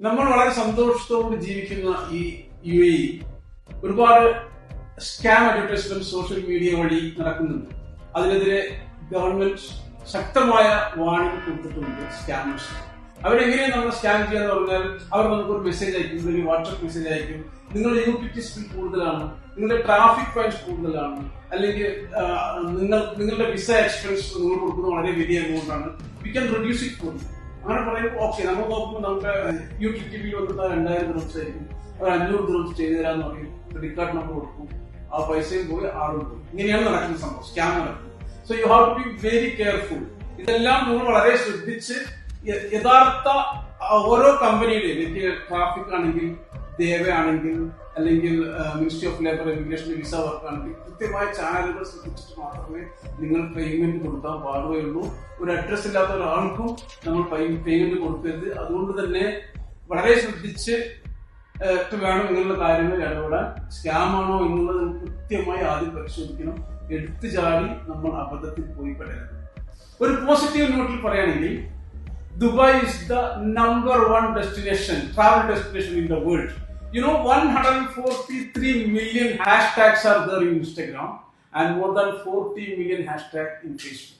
നമ്മൾ വളരെ സന്തോഷത്തോടെ ജീവിക്കുന്ന ഈ UAE ഒരുപാട് സ്കാം അഡ്വർടൈസ്മെന്റ് സോഷ്യൽ മീഡിയ വഴി നടക്കുന്നുണ്ട്. അതിനെതിരെ ഗവൺമെന്റ് ശക്തമായ വാണിംഗ് കൊടുത്തിട്ടുണ്ട് സ്കാമേഴ്സ്. അവരെങ്ങനെയാണ് നമ്മൾ സ്കാം ചെയ്യാന്ന് പറഞ്ഞാൽ അവർ നമുക്കൊരു മെസ്സേജ് അയക്കും, ഒരു വാട്സ്ആപ്പ് മെസ്സേജ് അയക്കും. നിങ്ങളുടെ യൂട്ടിലിറ്റീസ് ബിൽ കൂടുതലാണ്, നിങ്ങളുടെ ട്രാഫിക് ഫൈൻസ് കൂടുതലാണ്, അല്ലെങ്കിൽ നിങ്ങളുടെ വിസ എക്സ്പെൻസ് നിങ്ങൾ കൊടുക്കുന്നത് വളരെ വലിയ എമൗണ്ട് ആണ്, we can reduce it for you. അങ്ങനെ പറയുമ്പോൾ ഓക്കെ, നമ്മൾ നോക്കുമ്പോൾ നമുക്ക് യൂട്ടിലിറ്റി ബിൽ വന്നിട്ട് 2000 ദിർഹംസ് ആയിരിക്കും, ഒരു 500 ദിർഹംസ് ചെയ്തു തരാന്ന് പറയും, ക്രെഡിറ്റ് കാർഡ് നമ്പർ കൊടുക്കും, ആ പൈസയും പോയി ആളും പോയി. ഇങ്ങനെയാണ് നടക്കുന്ന സംഭവം, സ്കാം നടക്കുന്നത്. So you have to be very careful. ഇതെല്ലാം നിങ്ങൾ വളരെ ശ്രദ്ധിച്ച് യഥാർത്ഥ ഓരോ കമ്പനിയുടെയും ട്രാഫിക് ആണെങ്കിൽ, ദേവ ആണെങ്കിൽ, അല്ലെങ്കിൽ ministry of labour immigration visa work ആണെങ്കിൽ കൃത്യമായ ചാനലുകൾ ശ്രദ്ധിച്ചിട്ട് മാത്രമേ നിങ്ങൾ പേയ്മെന്റ് കൊടുക്കാൻ പാടുകയുള്ളൂ. ഒരു അഡ്രസ് ഇല്ലാത്ത ഒരാൾക്കും നമ്മൾ പേയ്മെന്റ് കൊടുക്കരുത്. അതുകൊണ്ട് തന്നെ വളരെ ശ്രദ്ധിച്ച് വേണം നിങ്ങളുടെ കാര്യങ്ങൾ ഇടപെടാൻ. സ്കാം ആണോ എന്നുള്ളത് കൃത്യമായി ആദ്യം പരിശോധിക്കണം. എടുത്തു ചാടി നമ്മൾ അബദ്ധത്തിൽ പോയി പെടരുത്. ഒരു പോസിറ്റീവ് നോട്ടിൽ പറയുകയാണെങ്കിൽ, Dubai is the #1 destination, travel destination in the world. You know, 143 million hashtags are there in Instagram and more than 40 million hashtags in Facebook.